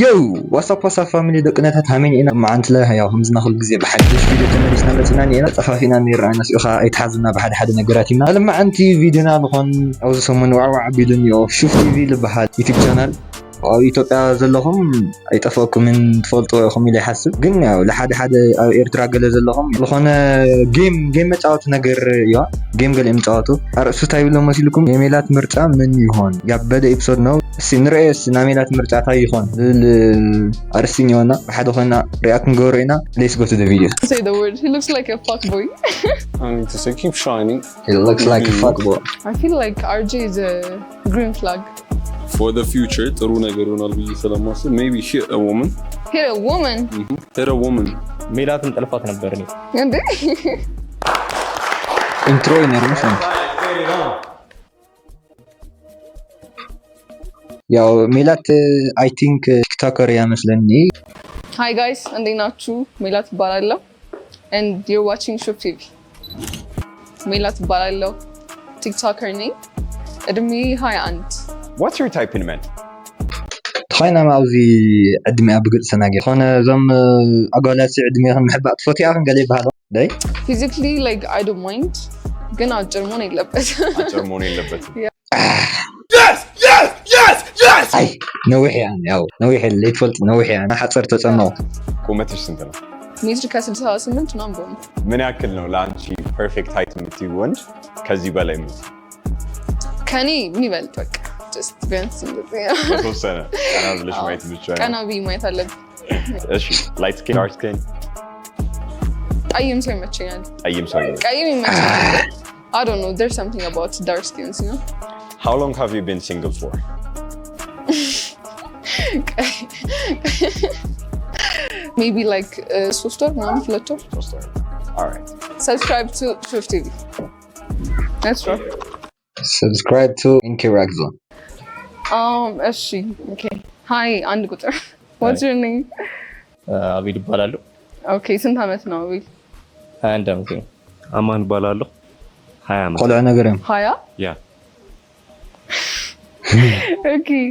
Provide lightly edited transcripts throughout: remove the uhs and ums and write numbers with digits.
يو وصف فاميلي دقنتها تامين إنا مع أنت لها يا هم زنا خل جزء بحد فيديو تمريسنا لسناني أنا تخافينا نيرنا سيخا يتحزنا بحد حد نجاراتنا لما أنت فيديونا بخون أو زسمن وعوع بيدنيو شوف فيديو لبحد يوتيوب channel أو إيطاليا زلهم يتفوقوا من فولتو خميل يحسب قلنا لحد حد إيرترا قال زلهم لخونا جيم متعاط نجر يا جيم قال متعاطو أرسو تايب لهم مسيلكم إيميلات مرتع من يهون قبل بدأ إبسود نو سنرئيس ناميلات مرتع تاي يهون أرسينيونا بحد خلنا رياكت نقورينا let's go to the video. Say the word. He looks like a fuckboy. I need to say keep shining. He looks like a fuckboy. I feel like RJ is a green flag. For the future, ترونا يقولون البي سلام مصر. Maybe hit a woman. Hit a woman. Hit a woman. ميلاد انطلفت نبرني. عندي. Intro نرمشون. يا ميلاد I think TikToker يا مثلني. Hi guys, and they not true. ميلاد بالله. And you're watching Shub TV. ميلاد بالله. TikToker name. ادمي هاي أنت. What's your type in men? خاينا معوزي عدمي أبقل سناجي خانا زم أقالاسي عدمي خان محبة أطفوتي أخن قليل بهذا داي Physically like I don't mind قنا الجرموني لبت الجرموني لبت Yes! أي نوحي يعني أو نوحي اللي تفلت نوحي يعني حصر تصنو قومتش سنتنا ميتر كاسل ساسمنت نامبون من يأكلنا لانشي perfect height متي وند كذي بلا يمت كاني بني بلتك just بينس كل سنة أنا بلش ما يتمشى كأنا بي ما يتعلم إيش light skin dark skin أي مسوي ماتشين يعني أي مسوي أي ماتشين I don't know there's something about dark skins you know How long have you been single for? Maybe like Swiftor, no, Flutter. Alright. Subscribe to Shub TV. That's right. Subscribe to Inkirak Zone. Ashi. Okay. Hi, አንድ ቁጥር. What's your name? አቢል ይባላል። Okay, ስንት ዓመት ነው አቢል? 21 ዓመት ነው። አማን ይባላል። 20 ዓመት። ቆላ ነገርም 20? Yeah. Okay.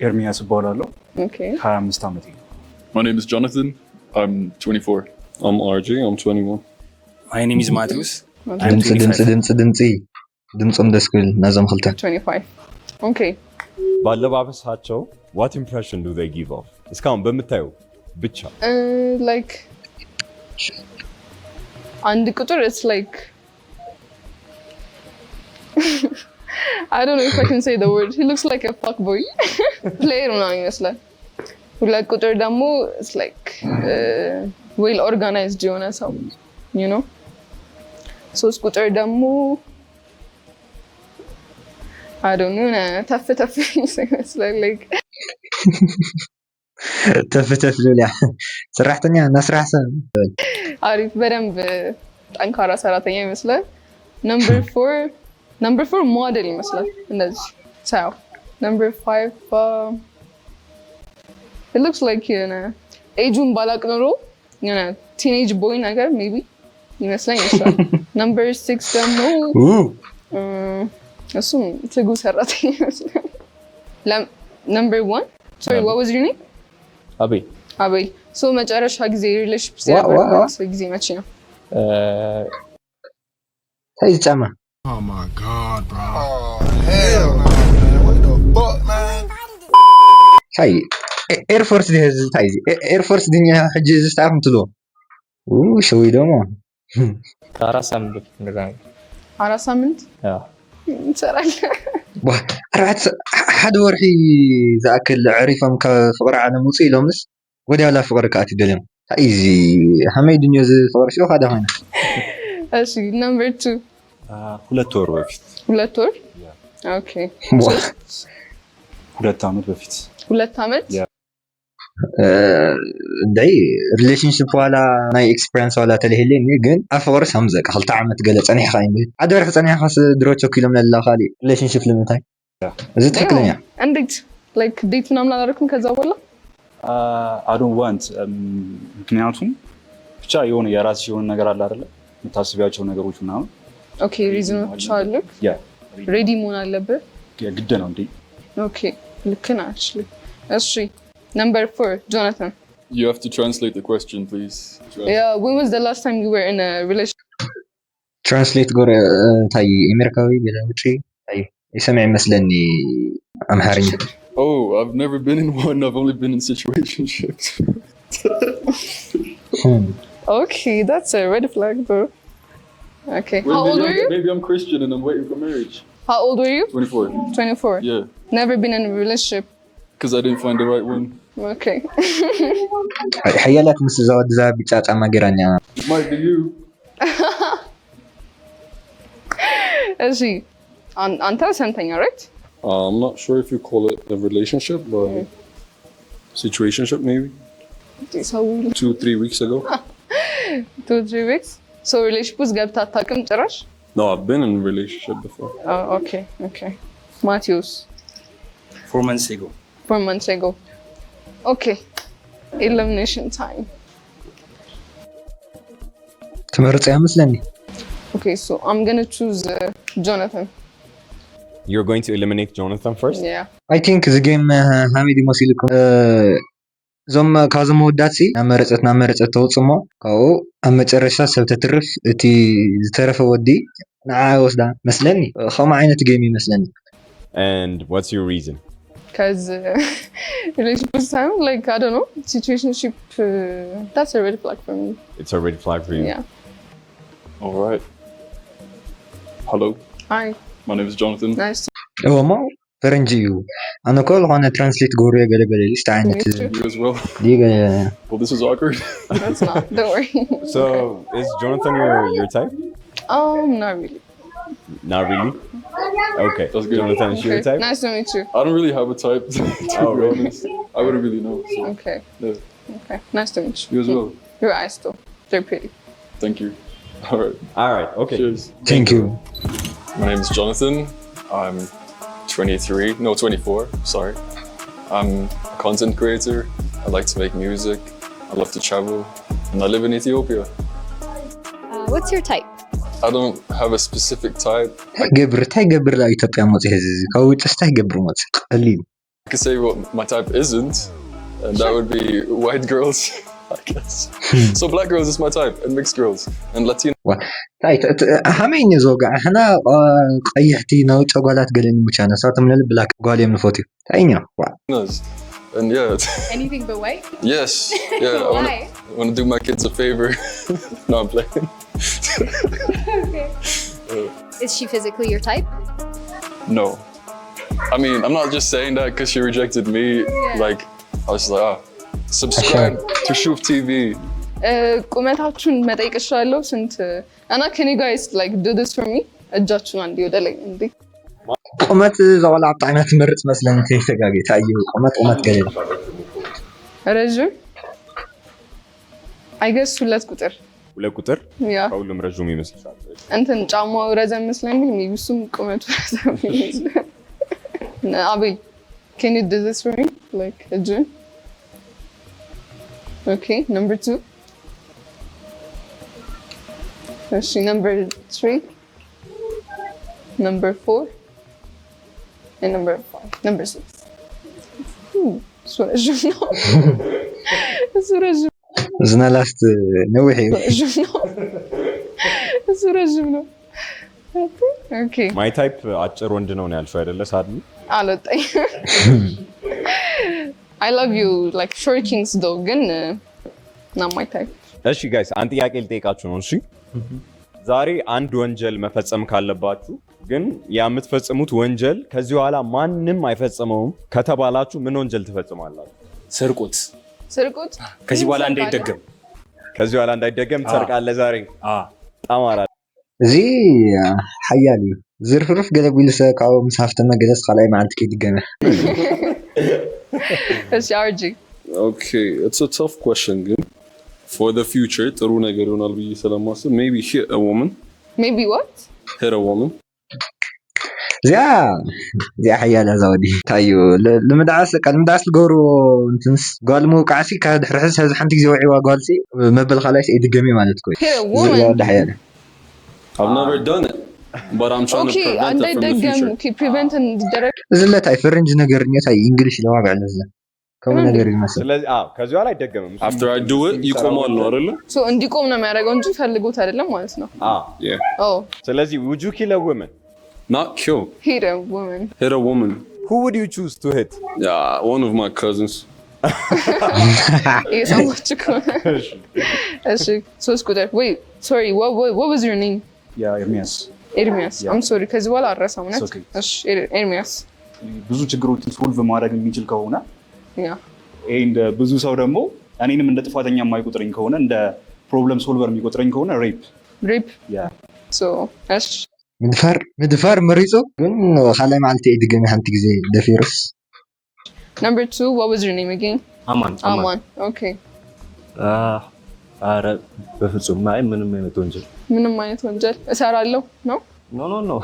ኤርሚያስ ይባላለሁ። Okay. 25 ዓመቴ ነው። My name is Jonathan. I'm 24. I'm RJ. I'm 21. My name is Matheus. ድምፅም ደስ ክብል ናዞም ክልተ 25. Okay. ባለባበሳቸው what impression do they give off? እስካሁን በምታየው ብቻ Like አንድ ቁጥር it's like I don't know if I can say the word. He looks like a fuckboy. Player ምናምን ይመስላል። ሁለት ቁጥር ደግሞ it's like well organized የሆነ ሰው you know ሶስት ቁጥር ደግሞ I don't know ተፍ ይመስላል like ተፍ ሉሊያ ሰራሕተኛ ናስራህ ሰብ አሪፍ በደንብ ጠንካራ ሰራተኛ ይመስላል number 4 ሞዴል ይመስላል እንደዚህ ሳው number 5 it looks like ኤጁን ባላቅ ኖሮ teenage boy ነገር maybe ይመስላል number 6 ደግሞ እሱም ትጉ ሰራተኛ ይመስላል number 1 sorry what was your name አቤል so መጨረሻ ጊዜ ሪሌሽንሺፕ ሲያደርግ ጊዜ መቼ ነው ሳይዝ ጫማ Oh my god bro oh hell no man what the fuck man ሳይ ኤርፎርስ ዲዝ ታይዚ ኤርፎርስ ዲኛ ሕጂ ዝስታፍም ትሎ ሸዊ ደሞ ከአራት ሳምንት እንደዛ አራት ሳምንት አዎ ይሰራል أربعة حد ورحي ذاكل عريفهم كفقر على موسي لومس ودي على فقر كاتي دلهم ايزي حميد نيوز فقر شو هذا هنا እሺ number 2 ሁለት ወር በፊት ሁለት ወር ኦኬ ሁለት ዓመት በፊት ሁለት ዓመት داي ريليشنشيب ولا ناي اكسبيرينس ولا تلهلين ግን አፈወር ሰምዘቅ خلت ዓመት ገለጸኒ ኻይን አደረ ፈጸኒ ኻስ ድሮቾ ኪሎ ምንላ ኻሊ ሪሌሽንሺፕ ለምታይ እዚ ትክክለኛ እንዴት ላይክ ዴት ምናምን አላደረኩም ከዛ በኋላ I don't want ምክንያቱም ብቻ የሆነ የራስ የሆነ ነገር አለ አይደለ የምታስቢያቸው ነገሮች ምናምን ኦኬ ሪዝኖች አሉ ሬዲ መሆን አለበት የግድ ነው እንዴ ኦኬ ልክ ነህ actually እሺ Number 4, Jonathan. You have to translate the question, please. Yeah, when was the last time you were in a relationship? ትራንስሌት ጎረ እንታይ ኣሜሪካዊ ቤላ ውጪ ኣይ ይሰምዕ ይመስለኒ ኣምሓርኛ Oh, I've never been in one. I've only been in situationships. Okay, that's a red flag, bro. Okay. Well, How old were you? Maybe I'm Christian and I'm waiting for marriage. How old were you? 24. 24. Yeah, Never been in a relationship. because I didn't find the right one. Okay. ሓያላት ምስ ዘወድ ዛ ቢጫ ጫማ ጌራኛ It might be you. እሺ አንተ ስንተኛ right? I'm not sure if you call it a relationship, but situationship maybe. So 2-3 weeks ago. 2-3 weeks. So relationship ውስጥ ገብተህ አታውቅም ጭራሽ? No, I've been in a relationship before. Oh, okay. Okay. Matheus. 4 months ago. 4 months ago. Okay. Elimination time. ትመርጽ ይመስለኒ Okay, so I'm gonna choose Jonathan. You're going to eliminate Jonathan first? Yeah. I think እዚ ጌም ሃሚድ ይመስልኩም ዞም ካዞም ወዳትሲ ናመረፀት ተውፅሞ ካብኡ ኣብ መጨረሻ ሰብ ተትርፍ እቲ ዝተረፈ ወዲ ንዓ ወስዳ መስለኒ ከምኡ ዓይነት ጌም ይመስለኒ And what's your reason? Because relationship time, like, I don't know, situationship, that's a red flag for me. It's a red flag for you. Yeah. All right. Hello, Hi. my name is Jonathan. Nice to እወሞ ፈረንጂ እዩ ኣነ ኮ ዝኾነ ትራንስሌት ገብሩ ገለገለ ሊስት ዓይነት meet you. You as well. Well, this is awkward. That's not, don't worry. So, is Jonathan your type? Not really. Not really? Okay. That's good. Jonathan is your Okay. type? Nice to meet you. I don't really have a type, to Oh, be really? honest. I wouldn't really know. So, Okay. yeah. Okay. Nice to meet you. You as well. Your eyes, though. They're pretty. Thank you. All right. All right. Okay. Cheers. Thank you. My name is Jonathan. I'm 23. No, 24. Sorry. I'm a content creator. I like to make music. I love to travel. And I live in Ethiopia. What's your type? I don't have a specific type. ገብር እንታይ ገብር ላ ኢትዮጵያ መፅእ ህዚ ካብ ውጭ ስታይ ገብር መፅእ ቀሊል I could say what my type isn't, and that would be white girls, I guess. So black girls is my type, and mixed girls, and Latino. ሃመይኒ ዝወጋዕ ሕና ቀይሕቲ ናይ ውጭ ጓላት ገለኒ ሙቻ ነሳቶም ልል ብላክ ጓል እዮም ንፈትዩ ታይኛ And yeah, Anything but white? yes, yeah. Why? I want to do my kids a favor. No, I'm playing. Okay. Is she physically your type? No, I mean I'm not just saying that because she rejected me. Yeah. Like I was just like, subscribe to Shuf TV. ቁመታችሁን መጠየቅ እችላለሁ ስንት እና can you guys like do this for me? እጃችሁን አንዴ ወደ ላይ እንዴ ቁመት ዘወላ ብጣዕሚ ትመርጽ መስለኒ ተይተጋጌታ እዩ ቁመት ገለል ረዥም I guess 2 ቁጥር 2 ቁጥር ያ ከሁሉም ረዥም ይመስልሻል? እንትን ጫማው ረዘም ስለሚል maybe እሱም ቁመቱ ረዘም ይመስላል አቤል can you do this for me? Like እጅን Okay, number 2. Number 3. Number 4. And number 5. Number 6. So ረዥም ነው እሱ ረዥም ዝና ላስት ነውሕ እዩ እሱ ረዥም ነው Okay. My type አጭር ወንድ ነው ያልሽው አይደለ ሳድኒ? አልወጣኝ I love you like short kings though ግን not my type. እሺ ጋይስ አንድ ጥያቄ ልጠይቃችሁ ነው እሺ ዛሬ አንድ ወንጀል መፈጸም ካለባችሁ ግን የምትፈጽሙት ወንጀል ከዚህ በኋላ ማንንም አይፈጽመውም ከተባላችሁ ምን ወንጀል ትፈጽማላችሁ? ስርቆት ከዚህ በኋላ እንዳይደገም ትሰርቃለህ ዛሬ? ጣማራ እዚ ሓያል እዩ ዝርፍርፍ ገለ ቢልሰ ካብ ምሳፍተ መገለስ ካልኣይ መዓልቲ ከይድገመ እሺ RG. Okay, it's a tough question. Good. For the future, ጥሩ ነገር ይሆናል ብዬ ስለማስብ maybe hit a woman. Maybe what? Hit a woman. እዚኣ ሓያል ዘወዲ ታዩ ልምዳዓስ ልገብሩ እንትንስ ጓል ምውቃዕሲ ካብ ድሕሪ ሕዚ ሕዚ ሓንቲ ግዜ ውዒዋ ጓልሲ መበል ካልኣይስ እይድገሚ ማለት ኮይ Hit a woman? ዘወዲ ሓያል I've never done it, but I'm trying to Okay, prevent it from the እንዳይደገም future. okay prevent እንዲደረግ ዝለታይ ፈረንጅ ነገርኛ ታይ እንግሊሽ ለዋብዕ ለዘ ከም ነገር ይመስል ስለዚህ ከዚህ በኋላ አይደገምም After I do it ይቆማል ነው አይደለ so እንዲቆም ነው የሚያደርገው እንጂ ፈልጎት አይደለም ማለት ነው yeah oh ስለዚህ would you kill a woman not kill hit a woman who would you choose to hit yeah one of my cousins የሰማች ከሆነ እሺ ሶስት ቁጥር wait sorry what was your name ኤርሚያስ I'm sorry ከዚህ በኋላ አረሳም ነህ እሺ ኤርሚያስ ብዙ ችግሮችን ሶልቭ ማድረግ የሚችል ከሆነ ያ እንደ ብዙ ሰው ደግሞ እኔንም እንደ ጥፋተኛ የማይቆጥረኝ ከሆነ እንደ ፕሮብለም ሶልቨር የሚቆጥረኝ ከሆነ ሬፕ ያ so እሺ ምድፋር መሪጾ ግን ካላይ ማልቲ እድገም ሓንቲ ግዜ ደፊርስ number 2 what was your name again አማን okay አረ በፍጹም ምንም አይነት ወንጀል እሰራለሁ ነው ኖ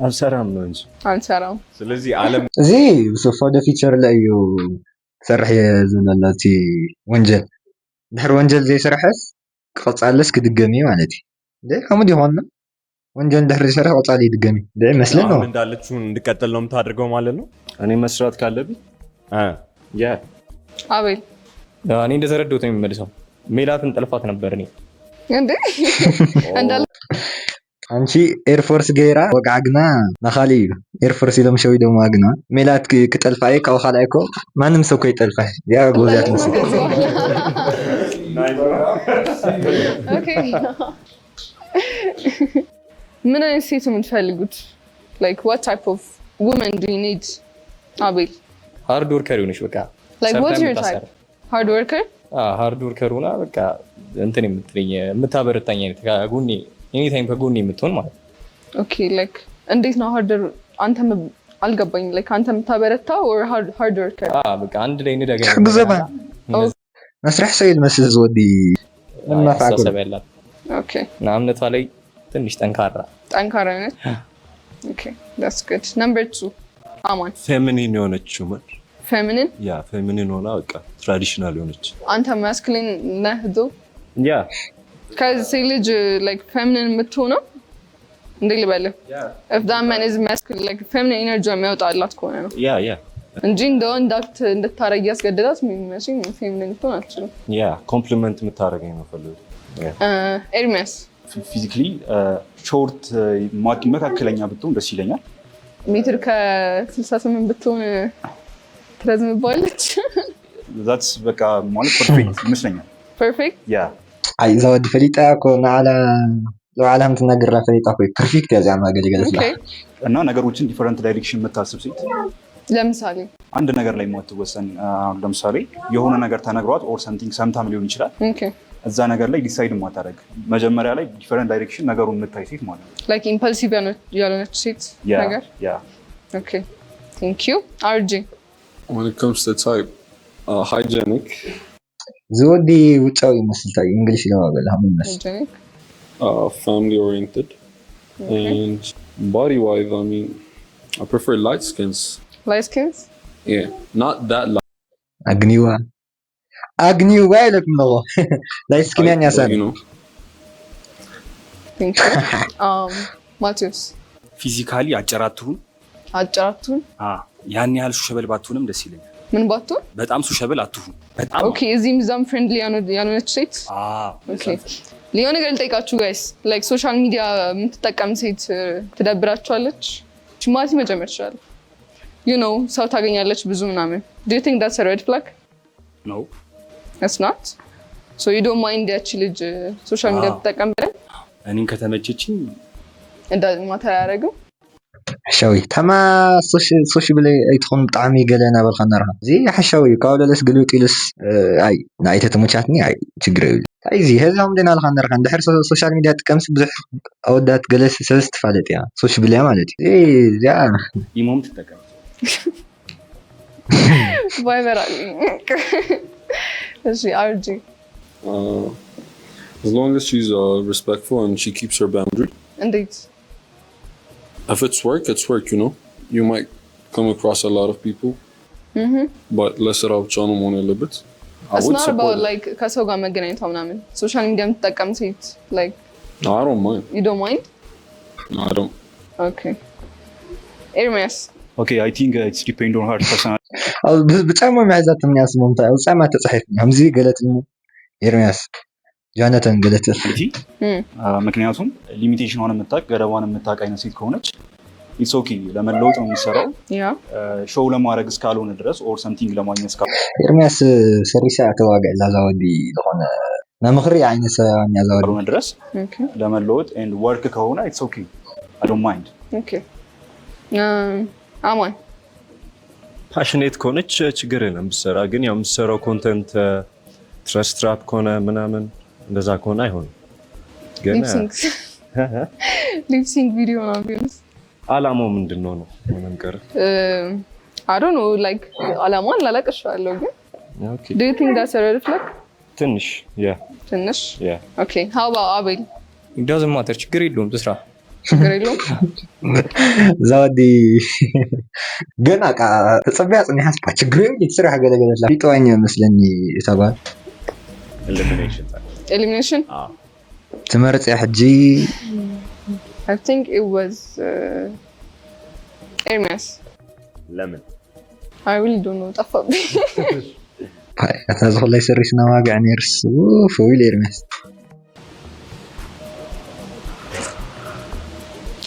አልሰራም ነው እንጂ አልሰራም ስለዚህ ዓለም እዚ ሶፋ ደ ፊቸር ላይ ሰርሕ የዘለላቲ ወንጀል ድሕር ወንጀል ዘይሰርሐስ ክቆጻለስ ክድገሚ ማለት እዩ ከምኡ ይሆን ወንጀል ድሕር ዘይሰርሕ ቆጻሊ ይድገሚ መስለን ነው እንዳለችው እንድቀጥል ነው የምታደርገው ማለት ነው እኔ መስራት ካለብኝ ያ አቤል እኔ እንደተረዳሁት ነው የሚመልሰው ሜላትን ጠልፋት ነበር እኔ እንዴ እንዳለ አንቺ ኤርፎርስ ገይራ ወጋግና ናኻሊ ኤርፎርስ ኢሎም ሸዊዶም ዋግና ሜላት ክጠልፋይ ካው ኻላይኮ ማንም ሰው ኮይ ጠልፋይ ያ ጎዛት ነው ኦኬ ምን አይነት ሴት የምትፈልጉት like what type of woman do you need አቤል ሃርድ ወርከር ይሁንሽ በቃ like what's your type hard worker ሃርድ ወርከር ሆና በቃ እንትን የምታበረታኝ አይነት ከጎኔ ኤኒ ታይም ከጎኔ የምትሆን ማለት ኦኬ ላይክ እንዴት ነው ሃርደር አንተ አልገባኝ ላይክ አንተ የምታበረታው or hard worker በቃ አንድ ላይ እንደገና ግዘባ መስራህ ሰይል መስል ዝወዲ ማፋቀር ሰበላት ኦኬ ናምነቷ ላይ ትንሽ ጠንካራ ነች ኦኬ that's good number 2 አማን ፌሚኒን የሆነችው ማለት ፌሚኒን ሆና በቃ ትራዲሽናል የሆነች አንተ ማስኩሊን ነህ ዶ ያ ከዚህ ልጅ like feminine የምትሆነው እንዴ ልበልህ if that man is masculine like feminine energy የሚያወጣላት ከሆነ ነው ያ እንጂ እንደው እንድታረግ ያስገድዳት የሚመስለኝ feminine ትሆን አትችልም ያ ኮምፕሊመንት የምታረገኝ ነው ፈልገው ኤርሚያስ ፊዚካሊ ሾርት መካከለኛ ብትሆን ደስ ይለኛል ሜትር ከ68 ብትሆን ትረዝምባለች that's በቃ ማለት ፐርፌክት ይመስለኛል ፐርፌክት ያ አይ ዘወድ ፈሊጣ ኮና አላ ለዓለም ተናገራ ፈሊጣ ኮይ ፐርፌክት ያዛ ማገለገለስ እና ነገሮችን ዲፈረንት ዳይሬክሽን የምታስብ ሴት ለምሳሌ አንድ ነገር ላይ ማትወሰን ለምሳሌ የሆነ ነገር ተነግሯት ኦር ሰምቲንግ ሰምታም ሊሆን ይችላል ኦኬ እዛ ነገር ላይ ዲሳይድ ማታረግ መጀመሪያ ላይ ዲፈረንት ዳይሬክሽን ነገሩን የምታይ ሴት ማለት ነው ላይክ ኢምፐልሲቭ ያለነች ሴት ነገር ያ ኦኬ ቴንክ ዩ አርጂ when it comes to type hygienic ዝወዲ ውጫዊ መስልታይ እንግሊሽ ለማበል ሀምን መስ family oriented and body wise I mean I prefer light skins yeah not that light agniwa ይለኩም ነው light skin ያን ያሳል you know thank you ማቲዩስ ፊዚካሊ አጨራቱን ያን ያህል ሱሸበል ባትሆንም ደስ ይለኛል ምን ባትሆን በጣም ሱሸበል አትሁን በጣም ኦኬ እዚህም ዛም ፍሬንድሊ ያልሆነች ሴት ኦኬ ሊሆን ነገር ልጠይቃችሁ ጋይስ ላይክ ሶሻል ሚዲያ የምትጠቀም ሴት ትደብራችኋለች ማቲ መጀመር ይችላል you know ሰው ታገኛለች ብዙ ምናምን do you think that's a red flag no it's not so you don't mind ያቺ ልጅ ሶሻል ሚዲያ ትጠቀም ብለን እኔን ከተመቸችኝ ማተር አያደርግም حشاوي تما سوشي بلاي يتخون طعمي قالنا بالخنرها زي حشاوي قالوا لس قلوتي لس اي نايته تموتاتني اي تشغري اي زي هذا هم دينا الخنرها ندحر سوشيال ميديا تقمس بزح اودات جلس سلست فالت يا سوشي بلاي مالتي اي يا يموم تتقم باي برالي ايش ارجي as long as she's respectful and she keeps her boundary indeed if it's work, you know. You might come across a lot of people. But let's set up channel one a little bit. It's not about like ከሰው ጋር መገናኘት ምናምን ሶሻል ሚዲያ የምትጠቀም ሴት like No, I don't mind. You don't mind? No, I don't. Okay. ኤርሚያስ Okay, I think it's depend on her personality. بتعمل معزات من ناس ممتع وسامع تصحيح همزي قالت له ኤርሚያስ ጃነተን ገለተ ምክንያቱም ሊሚቴሽኗን የምታውቅ ገደቧን የምታውቅ አይነት ሴት ከሆነች ኢትስ ኦኬ ለመለወጥ ነው የሚሰራው ሾው ለማድረግ እስካልሆነ ድረስ ኦር ሰምቲንግ ለማግኘት እስካልሆነ ኤርሚያስ ሰሪሳ ተዋጋዕ ላዛወዲ ለሆነ ናምኽሪ አይነት ሰራኛ ዛወዲ ድረስ ለመለወጥ ኤንድ ወርክ ከሆነ ኢትስ ኦኬ አይ ዶንት ማይንድ ኦኬ አማን ፓሽኔት ከሆነች ችግር የለም ብትሰራ ግን ያው የምትሰራው ኮንተንት ትረስት ትራፕ ከሆነ ምናምን እንደዛ ከሆነ አይሆንም ግን ሊፕሲንግ ቪዲዮ ነው ቢሆንስ አላማው ምንድነው ነው መንገር I don't know like አላማውን ላላቀሻለሁ ግን okay do you think that's a red flag ትንሽ ትንሽ yeah okay how about Abel it doesn't matter ችግር የለውም ትስራ ችግር የለውም ዛወዲ ግን አቃ ተጸብያ ጽኒ ሐስባ ችግር የለም ይስራ ገለገለላ ቢጠዋኝ መስለኝ ተባል elimination ትመርጽ ያህጂ I think it was ኤርሚያስ ለምን I really don't know ጠፋብኝ አታዝሁ ላይ ሰሪስና ዋጋዕ ነርስ ፎይል ኤርሚያስ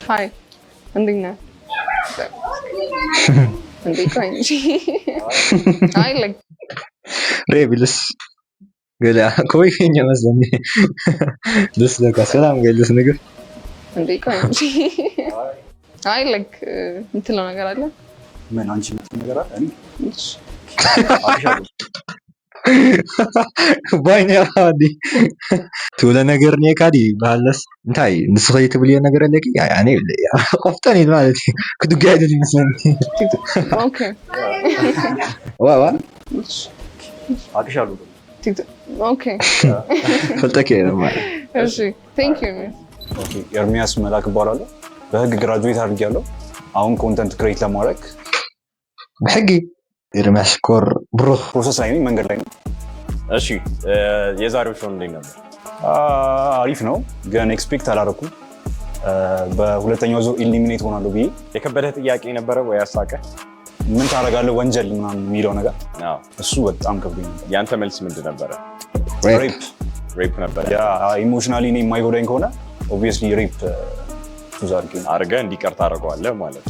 Hi እንዴት ነህ እንዴት ነህ I like ሬቢልስ ገላ ኮይ ከኛ መስለኝ ደስ ለካ ሰላም ገለስ ነገር እንዴት ነህ I like ምትለው ነገር አለ ምን አንቺ ምትለው ነገር አለ ባይኔ አዲ ትውለ ነገር ነው ካዲ ባለስ እንታይ ንስኸይ ትብልየ ነገር አለቂ ያኔ ቆፍጠን ማለት ክዱጋ አይደል ይመስላል ኦኬ ዋዋ አቅሻሉ ኦኬ ፈልጠከ ነው ማለት እሺ ቴንክ ዩ ኦኬ ኤርሚያስ መላክ ይባላል በህግ ግራጁዌት አድርጌያለሁ አሁን ኮንተንት ክሬት ለማድረግ በህግ ኤርሚያስ ኮር ብሩህ ፕሮሰስ ላይ ነኝ መንገድ ላይ ነው እሺ የዛሬው ሾው እንዴት ነበር አሪፍ ነው ግን ኤክስፔክት አላደረኩም በሁለተኛው ዙር ኢሊሚኔት ሆናለሁ ብዬ የከበደ ጥያቄ ነበረ ወይ ያሳቀ ምን ታደርጋለህ ወንጀል ምናምን የሚለው ነገር አዎ እሱ በጣም ከብዶኝ ያንተ መልስ ምንድን ነበረ ሬፕ ነበር ያ ኢሞሽናሊ እኔ የማይጎዳኝ ከሆነ ኦብቪየስሊ ሬፕ አድርገህ እንዲቀር ታደርገዋለህ ማለት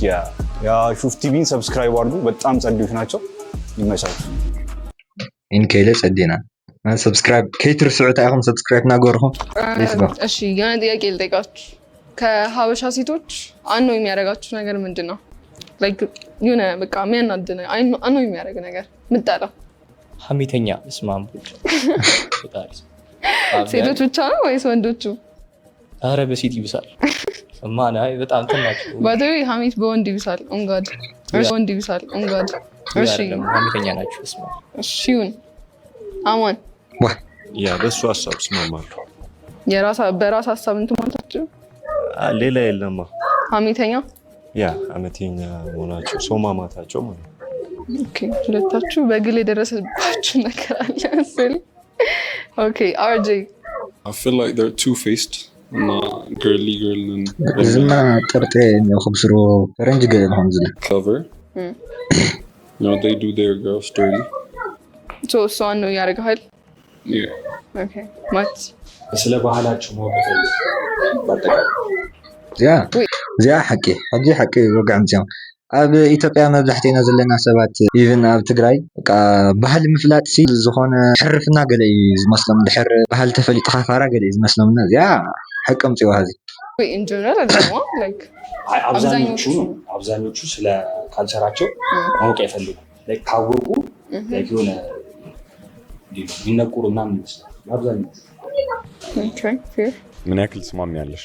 ያ ሹፍ ቲቪን ሰብስክራይብ አድርጉ በጣም ጸዴዎች ናቸው ይመቻችሁ ኢንከለ ጸዴና ሰብስክራይብ ከይትር ስዑታ አይኹም ሰብስክራይብ ናገርኹም እሺ የሆነ ጥያቄ ልጠይቃችሁ ከሀበሻ ሴቶች አኖ የሚያደርጋችሁ ነገር ምንድን ነው ላይክ የሆነ በቃ የሚያናድነ አኖ የሚያደርግ ነገር ምጣላ ሀሜተኛ እስማም ሴቶች ብቻ ነው ወይስ ወንዶቹ ኧረ በሴት ይብሳል ማና በጣም ተናችሁ ባደይ ሀሜት በወንድ ይብሳል ኦንጋድ ወንድ ይብሳል ኦንጋድ እሺ ሀሜተኛ ናችሁ እስማ እሺ ይሁን አማን ያ በሱ ሐሳብ ስማማለሁ በራስ ሐሳብ እንትን ማለታችሁ ሌላ የለማ ሀሜተኛ ያ ሀሜተኛ ሆናችሁ ሰው ማማታቸው ማለት ኦኬ ሁለታችሁ በግል የደረሰባችሁ ነገር አለ መሰለኝ ኦኬ አርጄ I feel like they're two-faced. Girly girl and زما طرطي انه خبصرو فرنج قال لهم زله cover. You know they do their girls dirty. So ነው ያረጋል Yeah. Okay. ማት ስለ ባህላችሁ ማወቅ ያ حقي ወጋም ጃም ኣብ ኢትዮጵያ መብዛሕትና ዘለና ሰባት ኢቭን ኣብ ትግራይ በቃ ባህል ምፍላጥ ሲል ዝኾነ ሕርፍና ገለ ዝመስሎም ድሕር ባህል ተፈሊጥካ ካራ ገለ ዝመስሎምና ያ حقም ጽዋ ሀዚ in general ደግሞ like አብዛኞቹ ስለ ካልቸራቸው ማወቅ ይፈልጉ like ካወቁ like የሆነ ሊነቁሩ ምናምን ይመስላል አብዛኞቹ okay fair ምን ያክል ትስማሚያለሽ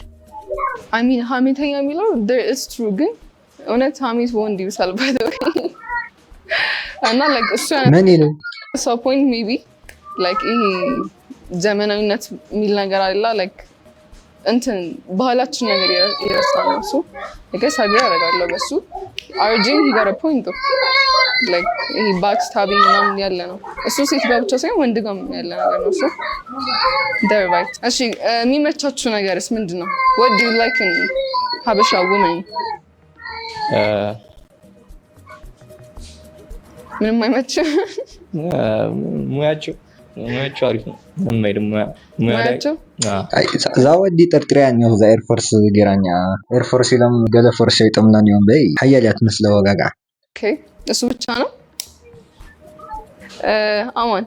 I mean ሀሜተኛ የሚለው there is true ግን እውነት ሀሜት ወንድ ይብሳል by the way እና like እሱ ምን ይሉ so point maybe like ይሄ ዘመናዊነት የሚል ነገር አለ like እንትን ባህላችን ነገር ይረሳል እሱ I guess agree አደርጋለሁ በሱ አርጂን he got a point though like ይሄ backstabbing ምናምን ያለ ነው እሱ ሴት ጋር ብቻ ሳይሆን ወንድ ጋር ያለ ነገር ነው እሱ they're right እሺ የሚመቻችሁ ነገርስ ምንድን ነው what do you like in Habesha women ምንም አይመችም። ሙያቸው አሪፍ ነው። ሙያቸው ዛወዲ ጠርጥሪያ ነው ዛ ኤርፎርስ ጌራኛ ኤርፎርስ ይለም ገለ ፎርስ ይጠምና ነው በይ ሀያሊያት መስለ ወጋጋ ኦኬ እሱ ብቻ ነው። አማን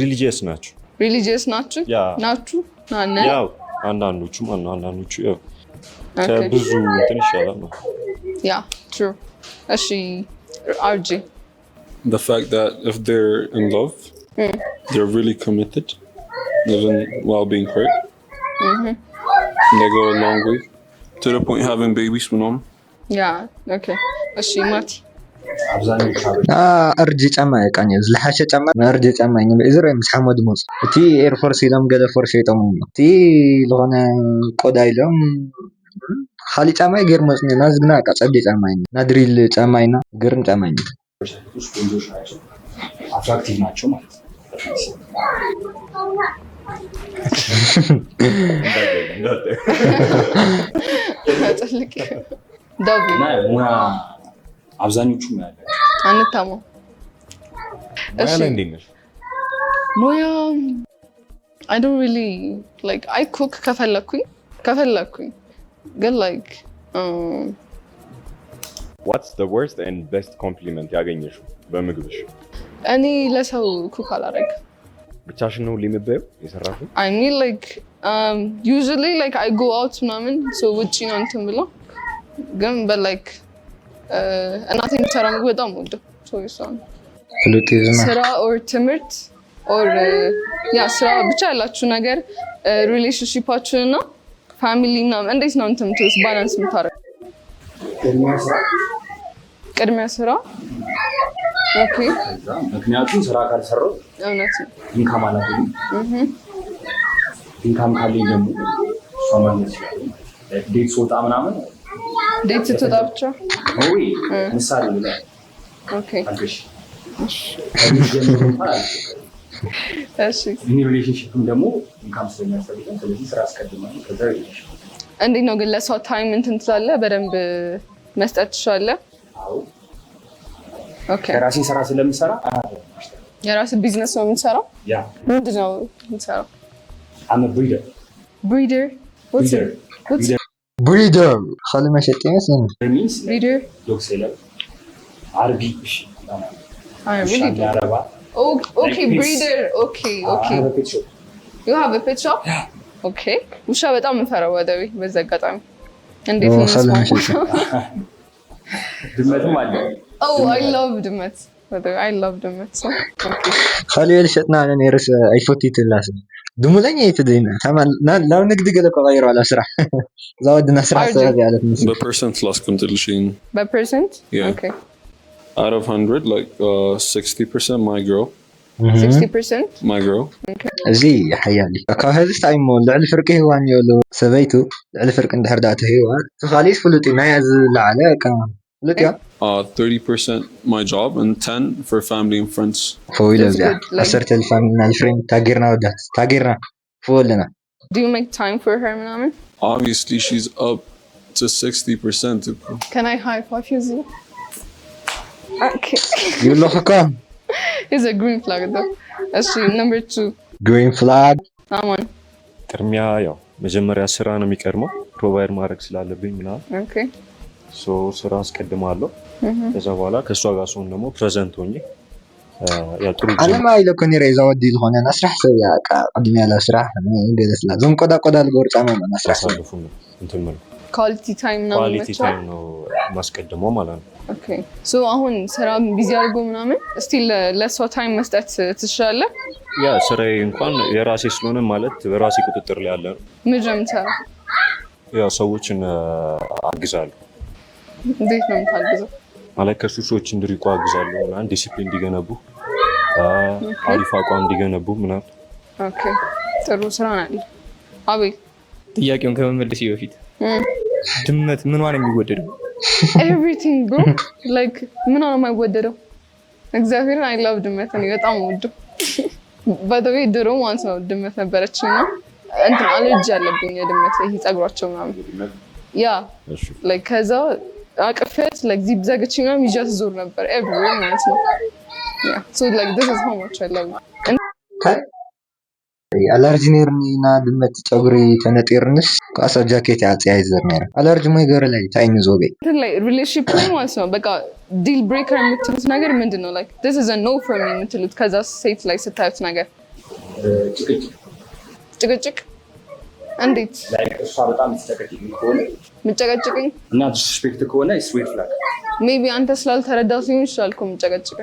ሪሊጂየስ ናቸው። ሪሊጂየስ ናችሁ? ናነ ያው አንዳንዶቹ ያው ከብዙ እንትን ይሻላል ነው። ያ true እሺ RJ The fact that if they're in love, they're really committed, even while being hurt. And they go a long way to the point having babies with them. Yeah, okay. እሺ ማቲ እርጅ ጫማ ያቃኝ ዝልሓሸ ጫማ እርጅ ጫማ እኛ እዝሮ ምስሐመድ ሞጽ እቲ ኤርፎርስ ኢሎም ገለ ፎርስ ይጠሙ እቲ ለሆነ ቆዳ ኢሎም ኻሊ ጫማ ይገር መጽኝ ናዝግና ቃጸደ ጫማ ይና ናድሪል ጫማ ይና ግርም ጫማ ይና ስፖንጆች ናቸው አትራክቲቭ ናቸው ማለት ነው። ዳቪና ሙያ አብዛኞቹ ሙያ አንታማ እሺ ሙያ I don't really like I cook ከፈለኩኝ ግን like What's the worst and best compliment ያገኘሽው በምግብሽ? እኔ ለሰው ኩክ አላደርግም። ብቻሽን ነው ሊመበየው የሰራሽው? I mean like usually like I go out ምናምን so ውጪ ነው እንትን ብለው ግን but like እናቴ የምትሰራ ምግብ በጣም ወደው so ይሳን ስራ or ትምህርት or ያ ስራ ብቻ ያላችሁ ነገር ሪሌሽንሺፓችሁን እና ፋሚሊ ምናምን እንዴት ነው እንትን ትውስ ባላንስ የምታደርጉት? ቅድሚያ ስራ ኦኬ። ምክንያቱም ስራ ካልሰራው እውነት ነው ኢንካም አላገኝም። ኢንካም ካለኝ ደግሞ ሶማሊያ ይችላል ዴት ሶጣ ምናምን ዴት ስትወጣ ብቻ ወይ ምሳሌ ነው። ኦኬ አንቺ እሺ እኔ ሪሌሽንሺፕም ደግሞ ኢንካም ስለሚያስፈልገን ስለዚህ ስራ አስቀድማለሁ ከዛ ሪሌሽንሺፕ እንዴት ነው ግን ለሰው ታይም እንትን ትላለህ በደንብ መስጠት ትችላለህ? አዎ ኦኬ የራሴ ስራ ስለምሰራ የራስህ ቢዝነስ ነው የምትሰራው? ያ ምንድን ነው የምትሰራው? I'm a breeder. Breeder? What's breeder خلي ما شتينس breeder dog seller አርቢ እሺ Oh, okay, breeder. Okay. You have a pet shop? Yeah. Okay. ውሻ በጣም እንፈራው ወደው በዛ አጋጣሚ እንዴት ነው? ድመትም አለ። Oh, I love ድመት. I love ድመት. So, okay. خلي لشتنا على نيرس اي فوتي تلاس دمولኛ يتدينا تمام لا نقد قلك غيروا على سرح زودنا سرح سوي على The percent last contribution. By percent? Yeah. Okay. Out of 100 like 60% my girl. 60%? My girl. Okay. زي حيالي كهذا تايم لعل فرق هو ان يلو سبيتو لعل فرق عند هرداته هو خاليس فلوتي ما يز لعلك فلوتي 30% my job and 10 for family and friends. فويل زي أسرت الفاميلي الفريند تاجرنا ودات تاجرنا فولنا. Do you make time for her منامن? Obviously she's up to 60%. Can I high five you? Okay. You look calm. It's a green flag though. Actually, number 2. Green flag. Aman. ቅድሚያ ያው መጀመሪያ ስራ ነው የሚቀድመው ፕሮቫይድ ማድረግ ስላለብኝ ምናምን ኦኬ ሶ ስራ አስቀድማለሁ ከዛ በኋላ ከሷ ጋር ሰውን ደግሞ ፕሬዘንት ሆኜ ያ ጥሩ انا ما يلكني ريزا ودي لهون انا اسرح سوي قدم على اسرح جلسنا زم ቆዳ ልጎርጫ ነው ማስራህ ሳልፉ እንትን ማለት ኳሊቲ ታይም ነው ኳሊቲ ታይም ነው ማስቀድመው ማለት ነው ኦኬ ሶ አሁን ስራ ቢዚ አድርጎ ምናምን ስቲል ለሷ ታይም መስጠት ትችላለህ? ያ ስራዬ እንኳን የራሴ ስለሆነ ማለት በራሴ ቁጥጥር ላይ ያለ ነው ምንም ሰራ ያ ሰዎችን አግዛለሁ እንዴት ነው የምታግዘው? ማለት ከሱሶች እንዲርቁ አግዛለሁ እና ዲሲፕሊን እንዲገነቡ አሪፍ አቋም እንዲገነቡ ምናምን ኦኬ ጥሩ ስራ ነው አቤል ጥያቄውን ከመመለስ በፊት ድመት ምን ነው የሚወደደው? everything bro like ምን ነው የማይወደደው? እግዚአብሔርን I love ድመት እኔ በጣም ወደው by the way ድሮ once ነው ድመት ነበረችና እንትን አለርጂ አለብኝ የድመት ይሄ ጸጉራቸው ምናምን ያ like ከዛ አቅፈት like ዚፕ ዘግቼ ምናምን ይዣት ዞር ነበር everywhere ማለት ነው yeah so like this is how much I love አለርጂ ነርኒና ድመት ጨጉሪ ተነጤርንስ ካሳ ጃኬት ያጽያይዘር ነበር አለርጂ ማይገር ላይ ታይኝ ዞቤ like relationship ላይ ማለት ነው በቃ deal breaker የምትሉት ነገር ምንድነው like this is a no for me የምትሉት ከዛ ሴት ላይ ስታዩት ነገር ጭቅጭቅ እንዴት like እሷ በጣም ተጨቀጭኝ ከሆነ ምጨቀጭቅኝ እና ዲስሪስፔክት ከሆነ is red flag maybe አንተ ስላልተረዳት ሊሆን ይችላል እኮ ምጨቀጭቅ